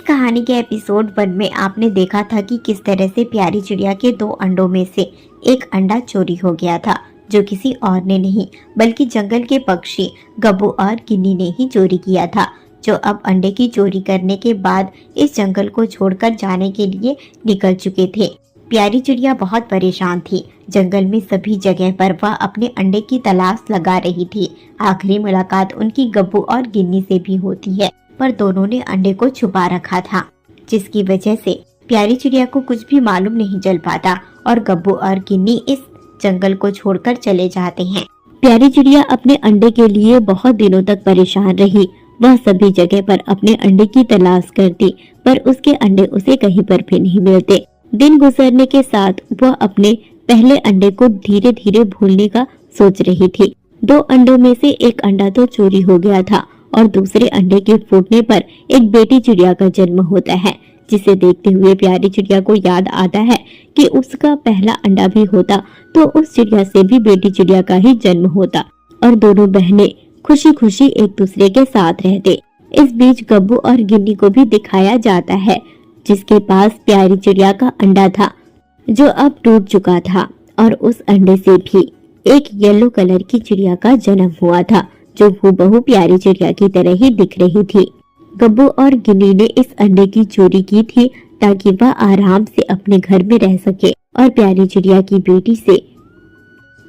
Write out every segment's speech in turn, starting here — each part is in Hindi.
कहानी के एपिसोड 1 में आपने देखा था कि किस तरह से प्यारी चिड़िया के 2 अंडों में से एक अंडा चोरी हो गया था, जो किसी और ने नहीं बल्कि जंगल के पक्षी गब्बू और गिन्नी ने ही चोरी किया था, जो अब अंडे की चोरी करने के बाद इस जंगल को छोड़कर जाने के लिए निकल चुके थे। प्यारी चिड़िया बहुत परेशान थी। जंगल में सभी जगह पर वह अपने अंडे की तलाश लगा रही थी। आखिरी मुलाकात उनकी गब्बू और गिन्नी से भी होती है, पर दोनों ने अंडे को छुपा रखा था, जिसकी वजह से प्यारी चिड़िया को कुछ भी मालूम नहीं चल पाता और गब्बू और गिन्नी इस जंगल को छोड़कर चले जाते हैं। प्यारी चिड़िया अपने अंडे के लिए बहुत दिनों तक परेशान रही। वह सभी जगह पर अपने अंडे की तलाश करती, पर उसके अंडे उसे कहीं पर भी नहीं मिलते। दिन गुजरने के साथ वह अपने पहले अंडे को धीरे धीरे भूलने का सोच रही थी। 2 अंडों में से एक अंडा तो चोरी हो गया था और दूसरे अंडे के फूटने पर एक बेटी चिड़िया का जन्म होता है, जिसे देखते हुए प्यारी चिड़िया को याद आता है कि उसका पहला अंडा भी होता तो उस चिड़िया से भी बेटी चिड़िया का ही जन्म होता और दोनों बहनें खुशी खुशी एक दूसरे के साथ रहते। इस बीच गब्बू और गिन्नी को भी दिखाया जाता है, जिसके पास प्यारी चिड़िया का अंडा था, जो अब टूट चुका था और उस अंडे से भी एक येलो कलर की चिड़िया का जन्म हुआ था, जो हूबहू प्यारी चिड़िया की तरह ही दिख रही थी। गब्बू और गिन्नी ने इस अंडे की चोरी की थी ताकि वह आराम से अपने घर में रह सके और प्यारी चिड़िया की बेटी से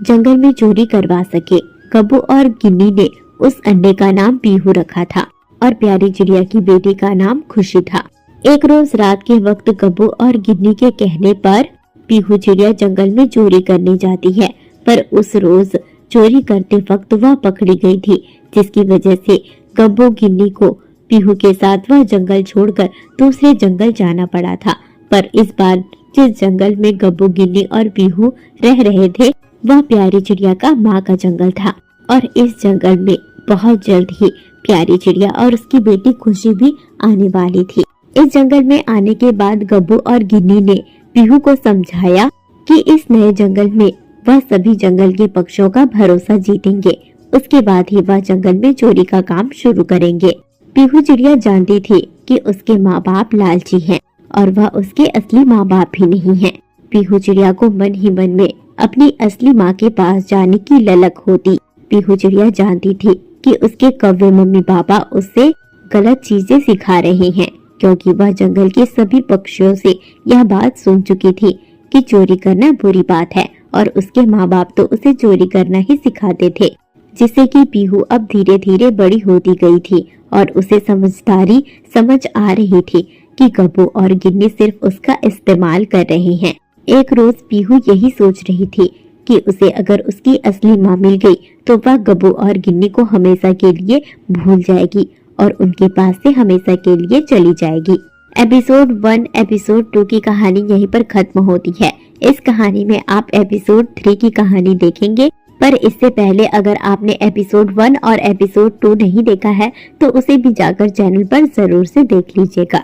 जंगल में चोरी करवा सके। गब्बू और गिन्नी ने उस अंडे का नाम पीहू रखा था और प्यारी चिड़िया की बेटी का नाम खुशी था। एक रोज रात के वक्त गब्बू और गिन्नी के कहने पर पीहू चिड़िया जंगल में चोरी करने जाती है, पर उस रोज चोरी करते वक्त वह पकड़ी गई थी, जिसकी वजह से गब्बू गिन्नी को पीहू के साथ वह जंगल छोड़कर दूसरे जंगल जाना पड़ा था। पर इस बार जिस जंगल में गब्बू गिन्नी और पीहू रह रहे थे वह प्यारी चिड़िया का माँ का जंगल था और इस जंगल में बहुत जल्द ही प्यारी चिड़िया और उसकी बेटी खुशी भी आने वाली थी। इस जंगल में आने के बाद गब्बू और गिन्नी ने पीहू को समझाया कि इस नए जंगल में वह सभी जंगल के पक्षियों का भरोसा जीतेंगे। उसके बाद ही वह जंगल में चोरी का काम शुरू करेंगे। पीहू चिड़िया जानती थी कि उसके माँ बाप लालची हैं और वह उसके असली माँ बाप भी नहीं हैं। पीहू चिड़िया को मन ही मन में अपनी असली माँ के पास जाने की ललक होती। पीहू चिड़िया जानती थी कि उसके कौवे मम्मी पापा उससे गलत चीजें सिखा रहे हैं, क्योंकि वह जंगल के सभी पक्षियों से यह बात सुन चुकी थी कि चोरी करना बुरी बात है और उसके माँ बाप तो उसे चोरी करना ही सिखाते थे। जिससे कि पीहू अब धीरे धीरे बड़ी होती गई थी और उसे समझदारी समझ आ रही थी कि गब्बू और गिन्नी सिर्फ उसका इस्तेमाल कर रहे हैं। एक रोज पीहू यही सोच रही थी कि उसे अगर उसकी असली माँ मिल गई तो वह गब्बू और गिन्नी को हमेशा के लिए भूल जाएगी और उनके पास से हमेशा के लिए चली जाएगी। एपिसोड 1 एपिसोड 2 की कहानी यहीं पर खत्म होती है। इस कहानी में आप एपिसोड 3 की कहानी देखेंगे, पर इससे पहले अगर आपने एपिसोड 1 और एपिसोड 2 नहीं देखा है तो उसे भी जाकर चैनल पर जरूर से देख लीजिएगा।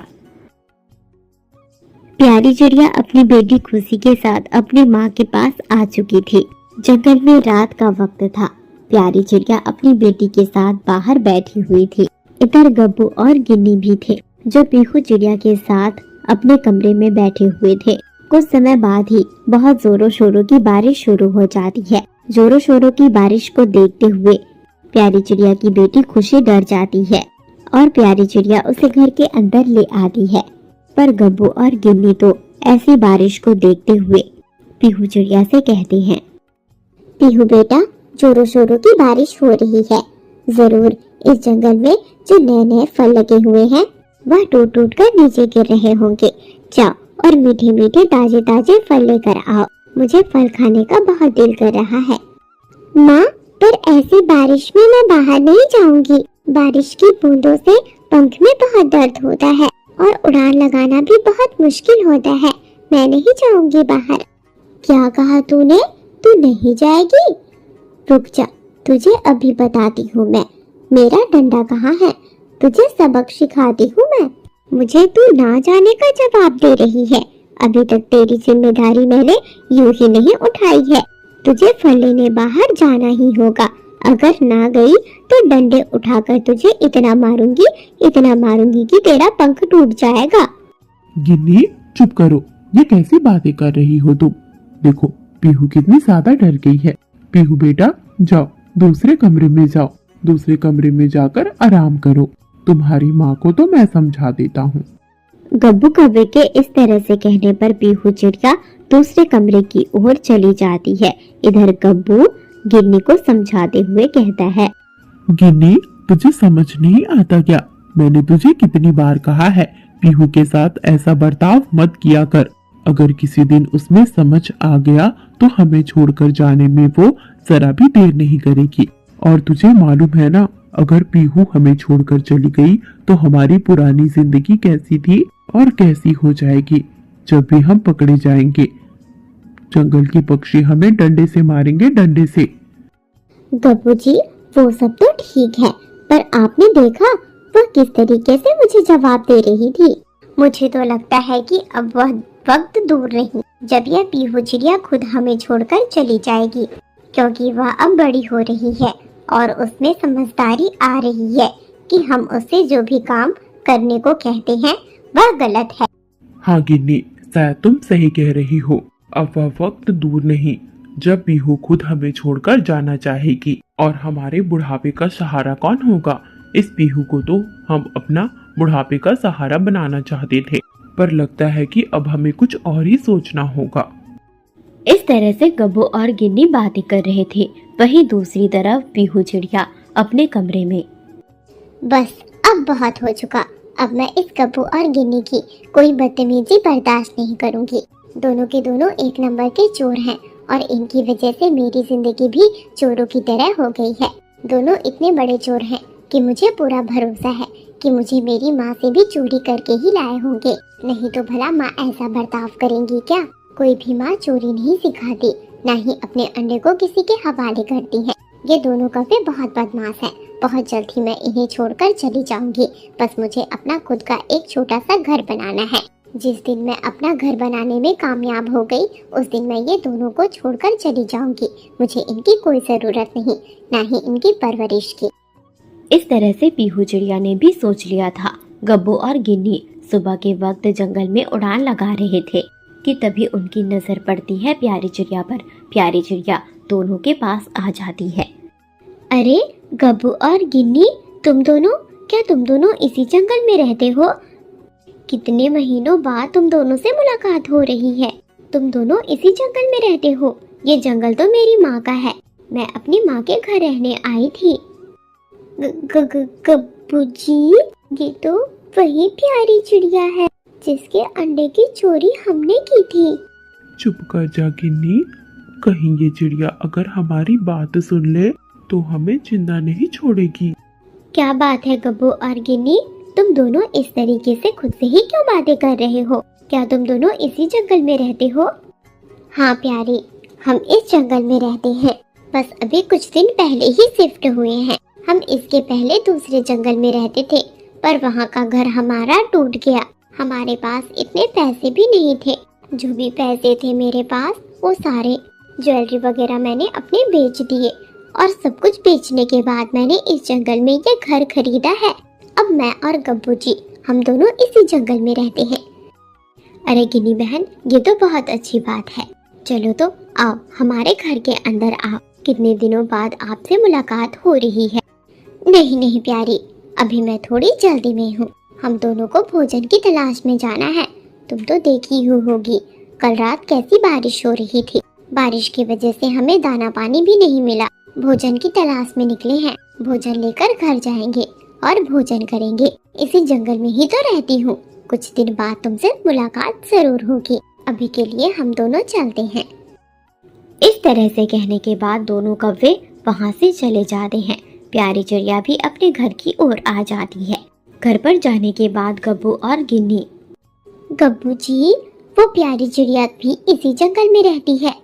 प्यारी चिड़िया अपनी बेटी खुशी के साथ अपनी माँ के पास आ चुकी थी। जंगल में रात का वक्त था। प्यारी चिड़िया अपनी बेटी के साथ बाहर बैठी हुई थी। इधर गब्बू और गिन्नी भी थे, जो पीहू चिड़िया के साथ अपने कमरे में बैठे हुए थे। कुछ समय बाद ही बहुत जोरों शोरों की बारिश शुरू हो जाती है। जोरों शोरों की बारिश को देखते हुए प्यारी चिड़िया की बेटी खुशी डर जाती है और प्यारी चिड़िया उसे घर के अंदर ले आती है। पर गब्बू और गिन्नी तो ऐसी बारिश को देखते हुए पीहू चिड़िया से कहते हैं, पीहू बेटा, जोरों शोरों की बारिश हो रही है। जरूर इस जंगल में जो नए नए फल लगे हुए हैं वह टूट टूट कर नीचे गिर रहे होंगे। जाओ और मीठे मीठे ताजे ताजे फल लेकर आओ। मुझे फल खाने का बहुत दिल कर रहा है। माँ, पर ऐसी बारिश में मैं बाहर नहीं जाऊंगी। बारिश की बूंदों से पंख में बहुत दर्द होता है और उड़ान लगाना भी बहुत मुश्किल होता है। मैं नहीं जाऊंगी बाहर। क्या कहा तूने? तू नहीं जाएगी? रुक जा, तुझे अभी बताती हूँ मैं। मेरा डंडा कहाँ है? तुझे सबक सिखाती हूँ मैं। मुझे तू ना जाने का जवाब दे रही है। अभी तक तेरी जिम्मेदारी मैंने यूं ही नहीं उठाई है। तुझे फल लेने बाहर जाना ही होगा। अगर ना गई तो डंडे उठाकर तुझे इतना मारूंगी कि तेरा पंख टूट जाएगा। गिन्नी चुप करो, ये कैसी बातें कर रही हो तुम? देखो पीहू कितनी ज्यादा डर गई है। पीहू बेटा जाओ, दूसरे कमरे में जाओ, दूसरे कमरे में जाकर आराम करो। तुम्हारी माँ को तो मैं समझा देता हूँ। गब्बू कौवे के इस तरह से कहने पर पीहू चिड़िया दूसरे कमरे की ओर चली जाती है। इधर गब्बू गिन्नी को समझाते हुए कहता है, गिन्नी तुझे समझ नहीं आता क्या? मैंने तुझे कितनी बार कहा है पीहू के साथ ऐसा बर्ताव मत किया कर। अगर किसी दिन उसमें समझ आ गया तो हमें छोड़कर जाने में वो जरा भी देर नहीं करेगी। और तुझे मालूम है ना, अगर पीहू हमें छोड़कर चली गई तो हमारी पुरानी जिंदगी कैसी थी और कैसी हो जाएगी। जब भी हम पकड़े जाएंगे जंगल के पक्षी हमें डंडे से मारेंगे, डंडे से। गब्बू जी वो सब तो ठीक है, पर आपने देखा वह किस तरीके से मुझे जवाब दे रही थी। मुझे तो लगता है कि अब वह वक्त दूर नहीं जब यह पीहू चिड़िया खुद हमें छोड़कर चली जाएगी, क्योंकि वह अब बड़ी हो रही है और उसमें समझदारी आ रही है कि हम उससे जो भी काम करने को कहते हैं वह गलत है। हाँ गिन्नी, शायद तुम सही कह रही हो। अब वह वक्त दूर नहीं जब पीहू खुद हमें छोड़कर जाना चाहेगी। और हमारे बुढ़ापे का सहारा कौन होगा? इस पीहू को तो हम अपना बुढ़ापे का सहारा बनाना चाहते थे, पर लगता है कि अब हमें कुछ और ही सोचना होगा। इस तरह से गब्बू और गिन्नी बातें कर रहे थे। वहीं दूसरी तरफ पीहू चिड़िया अपने कमरे में। बस अब बहुत हो चुका। अब मैं इस गब्बू और गिन्नी की कोई बदतमीजी बर्दाश्त नहीं करूंगी। दोनों के दोनों एक नंबर के चोर हैं और इनकी वजह से मेरी जिंदगी भी चोरों की तरह हो गई है। दोनों इतने बड़े चोर हैं कि मुझे पूरा भरोसा है कि मुझे मेरी माँ से भी चोरी करके ही लाए होंगे। नहीं तो भला माँ ऐसा बर्ताव करेंगी क्या? कोई भी माँ चोरी नहीं सिखाती, न ही अपने अंडे को किसी के हवाले करती है। ये दोनों कौवे बहुत बदमाश हैं। बहुत जल्द ही मैं इन्हें छोड़कर चली जाऊंगी। बस मुझे अपना खुद का एक छोटा सा घर बनाना है। जिस दिन मैं अपना घर बनाने में कामयाब हो गई उस दिन मैं ये दोनों को छोड़कर चली जाऊंगी। मुझे इनकी कोई जरूरत नहीं, न ही इनकी परवरिश की। इस तरह से पीहू चिड़िया ने भी सोच लिया था। गब्बू और गिन्नी सुबह के वक्त जंगल में उड़ान लगा रहे थे कि तभी उनकी नजर पड़ती है प्यारी चिड़िया पर। प्यारी चिड़िया दोनों के पास आ जाती है। अरे गब्बू और गिन्नी, तुम दोनों इसी जंगल में रहते हो? कितने महीनों बाद तुम दोनों से मुलाकात हो रही है। तुम दोनों इसी जंगल में रहते हो? ये जंगल तो मेरी माँ का है। मैं अपनी माँ के घर रहने आई थी। गब्बू जी, ये तो वही प्यारी चिड़िया है जिसके अंडे की चोरी हमने की थी। चुप कर जा गिन्नी, कहीं ये चिड़िया अगर हमारी बात सुन ले तो हमें जिंदा नहीं छोड़ेगी। क्या बात है गब्बू और गिन्नी, तुम दोनों इस तरीके से खुद से ही क्यों बातें कर रहे हो? क्या तुम दोनों इसी जंगल में रहते हो? हाँ प्यारी, हम इस जंगल में रहते हैं। बस अभी कुछ दिन पहले ही शिफ्ट हुए हैं। हम इसके पहले दूसरे जंगल में रहते थे, पर वहाँ का घर हमारा टूट गया। हमारे पास इतने पैसे भी नहीं थे। जो भी पैसे थे मेरे पास वो सारे ज्वेलरी वगैरह मैंने अपने बेच दिए और सब कुछ बेचने के बाद मैंने इस जंगल में ये घर खरीदा है। अब मैं और गब्बू जी हम दोनों इसी जंगल में रहते हैं। अरे गिनी बहन, ये तो बहुत अच्छी बात है। चलो तो आओ हमारे घर के अंदर आओ। कितने दिनों बाद आपसे मुलाकात हो रही है। नहीं प्यारी, अभी मैं थोड़ी जल्दी में हूँ। हम दोनों को भोजन की तलाश में जाना है। तुम तो देखी होगी कल रात कैसी बारिश हो रही थी। बारिश की वजह से हमें दाना पानी भी नहीं मिला। भोजन की तलाश में निकले हैं। भोजन लेकर घर जाएंगे और भोजन करेंगे। इसी जंगल में ही तो रहती हूँ। कुछ दिन बाद तुमसे मुलाकात जरूर होगी। अभी के लिए हम दोनों चलते हैं। इस तरह से कहने के बाद दोनों कौवे वहाँ से चले जाते हैं। प्यारी चिड़िया भी अपने घर की ओर आ जाती है। घर पर जाने के बाद गब्बू और गिन्नी। गब्बू जी, वो प्यारी चिड़िया भी इसी जंगल में रहती है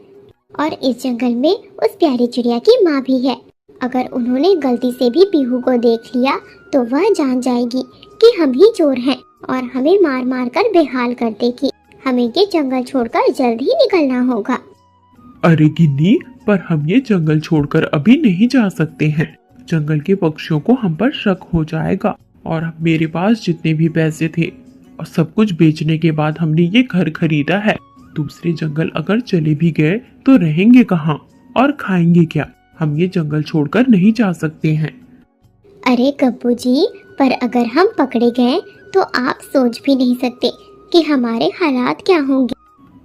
और इस जंगल में उस प्यारी चिड़िया की माँ भी है। अगर उन्होंने गलती से भी पीहू को देख लिया तो वह जान जाएगी कि हम ही चोर हैं और हमें मार मार कर बेहाल कर देगी। हमें ये जंगल छोड़कर जल्द ही निकलना होगा। अरे गिन्नी, पर हम ये जंगल छोड़कर अभी नहीं जा सकते हैं। जंगल के पक्षियों को हम पर शक हो जाएगा और मेरे पास जितने भी पैसे थे और सब कुछ बेचने के बाद हमने ये घर खरीदा है। दूसरे जंगल अगर चले भी गए तो रहेंगे कहाँ और खाएंगे क्या? हम ये जंगल छोड़कर नहीं जा सकते हैं। अरे गब्बू जी, पर अगर हम पकड़े गए तो आप सोच भी नहीं सकते कि हमारे हालात क्या होंगे।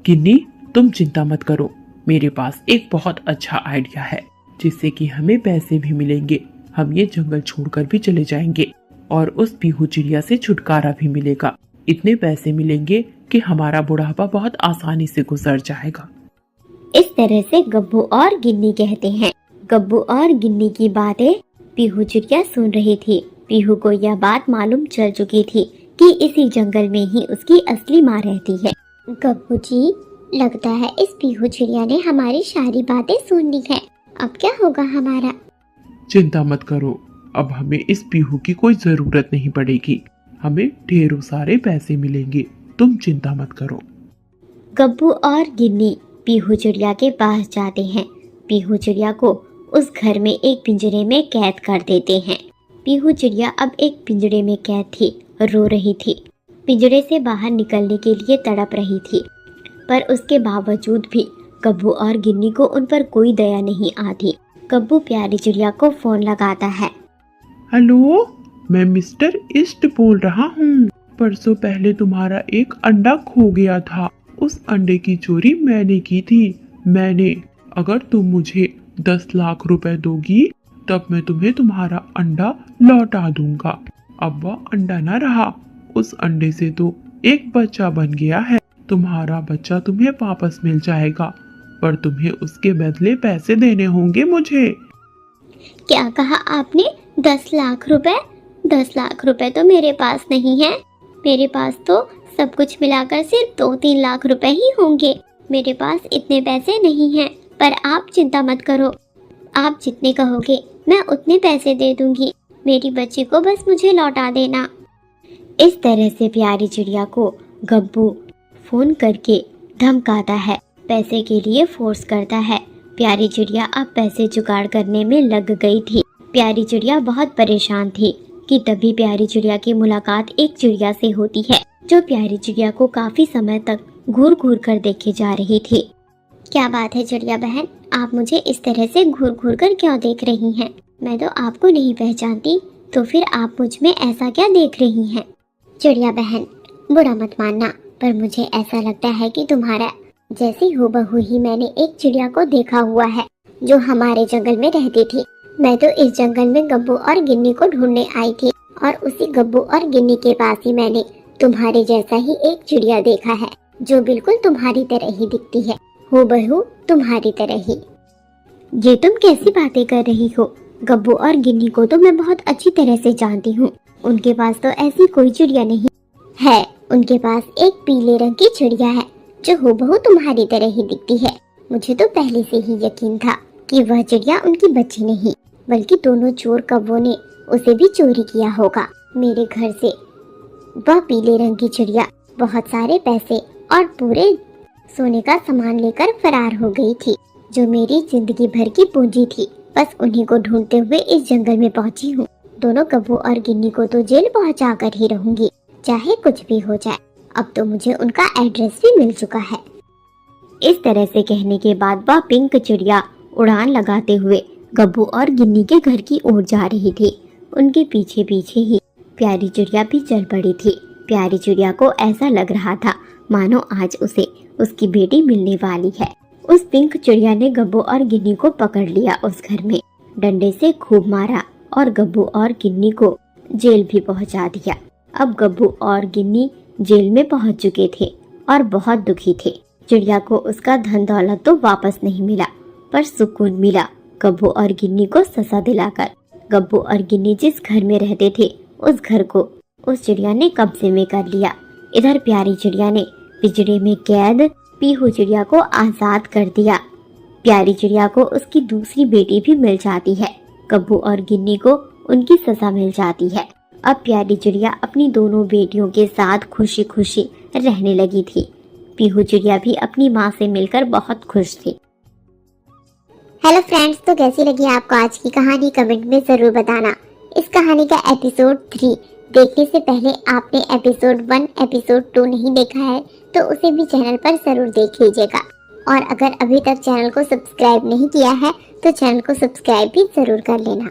गिन्नी, तुम चिंता मत करो, मेरे पास एक बहुत अच्छा आइडिया है जिससे कि हमें पैसे भी मिलेंगे। हम ये जंगल छोड़कर भी चले जाएंगे और उस पीहू चिड़िया से छुटकारा भी मिलेगा। इतने पैसे मिलेंगे कि हमारा बुढ़ापा बहुत आसानी से गुजर जाएगा। इस तरह से गब्बू और गिन्नी कहते हैं। गब्बू और गिन्नी की बातें पीहू चिड़िया सुन रही थी। पीहू को यह बात मालूम चल चुकी थी कि इसी जंगल में ही उसकी असली माँ रहती है। गब्बू जी, लगता है इस पीहू चिड़िया ने हमारी सारी बातें सुन ली है। अब क्या होगा हमारा? चिंता मत करो, अब हमें इस पीहू की कोई जरूरत नहीं पड़ेगी। हमें ढेरों सारे पैसे मिलेंगे, तुम चिंता मत करो। गब्बू और गिन्नी पीहू चिड़िया के पास जाते हैं। पीहू चिड़िया को उस घर में एक पिंजरे में कैद कर देते हैं। पीहू चिड़िया अब एक पिंजरे में कैद थी, रो रही थी। पिंजरे से बाहर निकलने के लिए तड़प रही थी, पर उसके बावजूद भी गब्बू और गिन्नी को उन पर कोई दया नहीं आती। गब्बू प्यारी चिड़िया को फोन लगाता है। हेलो, मैं मिस्टर ईस्ट बोल रहा हूँ। परसों पहले तुम्हारा एक अंडा खो गया था। उस अंडे की चोरी मैंने की थी। अगर तुम मुझे 10 लाख रुपए दोगी तब मैं तुम्हें तुम्हारा अंडा लौटा दूंगा। अब वह अंडा न रहा, उस अंडे से तो एक बच्चा बन गया है। तुम्हारा बच्चा तुम्हें वापस मिल जाएगा, पर तुम्हें उसके बदले पैसे देने होंगे मुझे। क्या कहा आपने? 10 लाख रुपए? 10 लाख रुपए तो मेरे पास नहीं है। मेरे पास तो सब कुछ मिलाकर सिर्फ 2-3 लाख रुपए ही होंगे। मेरे पास इतने पैसे नहीं हैं। पर आप चिंता मत करो, आप जितने कहोगे मैं उतने पैसे दे दूंगी। मेरी बच्ची को बस मुझे लौटा देना। इस तरह से प्यारी चिड़िया को गब्बू फोन करके धमकाता है, पैसे के लिए फोर्स करता है। प्यारी चिड़िया अब पैसे जुगाड़ करने में लग गई थी। प्यारी चिड़िया बहुत परेशान थी कि तभी प्यारी चिड़िया की मुलाकात एक चिड़िया से होती है जो प्यारी चिड़िया को काफी समय तक घूर घूर कर देखे जा रही थी। क्या बात है चिड़िया बहन, आप मुझे इस तरह से घूर घूर कर क्यों देख रही हैं? मैं तो आपको नहीं पहचानती, तो फिर आप मुझ में ऐसा क्या देख रही हैं? चिड़िया बहन, बुरा मत मानना, पर मुझे ऐसा लगता है कि तुम्हारा जैसी हूबहू ही मैंने एक चिड़िया को देखा हुआ है जो हमारे जंगल में रहती थी। मैं तो इस जंगल में गब्बू और गिन्नी को ढूंढने आई थी और उसी गब्बू और गिन्नी के पास ही मैंने तुम्हारे जैसा ही एक चिड़िया देखा है जो बिल्कुल तुम्हारी तरह ही दिखती है, हूबहू तुम्हारी तरह ही। ये तुम कैसी बातें कर रही हो? गब्बू और गिन्नी को तो मैं बहुत अच्छी तरह से जानती हूँ। उनके पास तो ऐसी कोई चिड़िया नहीं है। उनके पास एक पीले रंग की चिड़िया है जो हूबहू तुम्हारी तरह ही दिखती है। मुझे तो पहले से ही यकीन था कि वह चिड़िया उनकी बच्ची नहीं बल्कि दोनों चोर कौवों ने उसे भी चोरी किया होगा। मेरे घर से वह पीले रंग की चिड़िया बहुत सारे पैसे और पूरे सोने का सामान लेकर फरार हो गई थी, जो मेरी जिंदगी भर की पूंजी थी। बस उन्हीं को ढूंढते हुए इस जंगल में पहुंची हूँ। दोनों गब्बू और गिन्नी को तो जेल पहुंचा कर ही रहूंगी, चाहे कुछ भी हो जाए। अब तो मुझे उनका एड्रेस भी मिल चुका है। इस तरह से कहने के बाद वह पिंक चिड़िया उड़ान लगाते हुए गब्बू और गिन्नी के घर की ओर जा रही थी। उनके पीछे पीछे ही प्यारी चिड़िया भी चल पड़ी थी। प्यारी चिड़िया को ऐसा लग रहा था मानो आज उसे उसकी बेटी मिलने वाली है। उस पिंक चिड़िया ने गब्बू और गिन्नी को पकड़ लिया, उस घर में डंडे से खूब मारा और गब्बू और गिन्नी को जेल भी पहुंचा दिया। अब गब्बू और गिन्नी जेल में पहुंच चुके थे और बहुत दुखी थे। चिड़िया को उसका धन दौलत तो वापस नहीं मिला, पर सुकून मिला गब्बू और गिन्नी को सजा दिलाकर। गब्बू और गिन्नी जिस घर में रहते थे उस घर को उस चिड़िया ने कब्जे में कर लिया। इधर प्यारी चिड़िया ने पिंजरे में कैद पीहू चिड़िया को आजाद कर दिया। प्यारी चिड़िया को उसकी दूसरी बेटी भी मिल जाती है। गब्बू और गिन्नी को उनकी सजा मिल जाती है। अब प्यारी चिड़िया अपनी दोनों बेटियों के साथ खुशी खुशी रहने लगी थी। पीहू चिड़िया भी अपनी माँ से मिलकर बहुत खुश थी। हेलो फ्रेंड्स, तो कैसी लगी आपको आज की कहानी कमेंट में जरूर बताना। इस कहानी का एपिसोड 3 देखने से पहले आपने एपिसोड 1 एपिसोड 2 नहीं देखा है तो उसे भी चैनल पर जरूर देख लीजिएगा। और अगर अभी तक चैनल को सब्सक्राइब नहीं किया है तो चैनल को सब्सक्राइब भी जरूर कर लेना।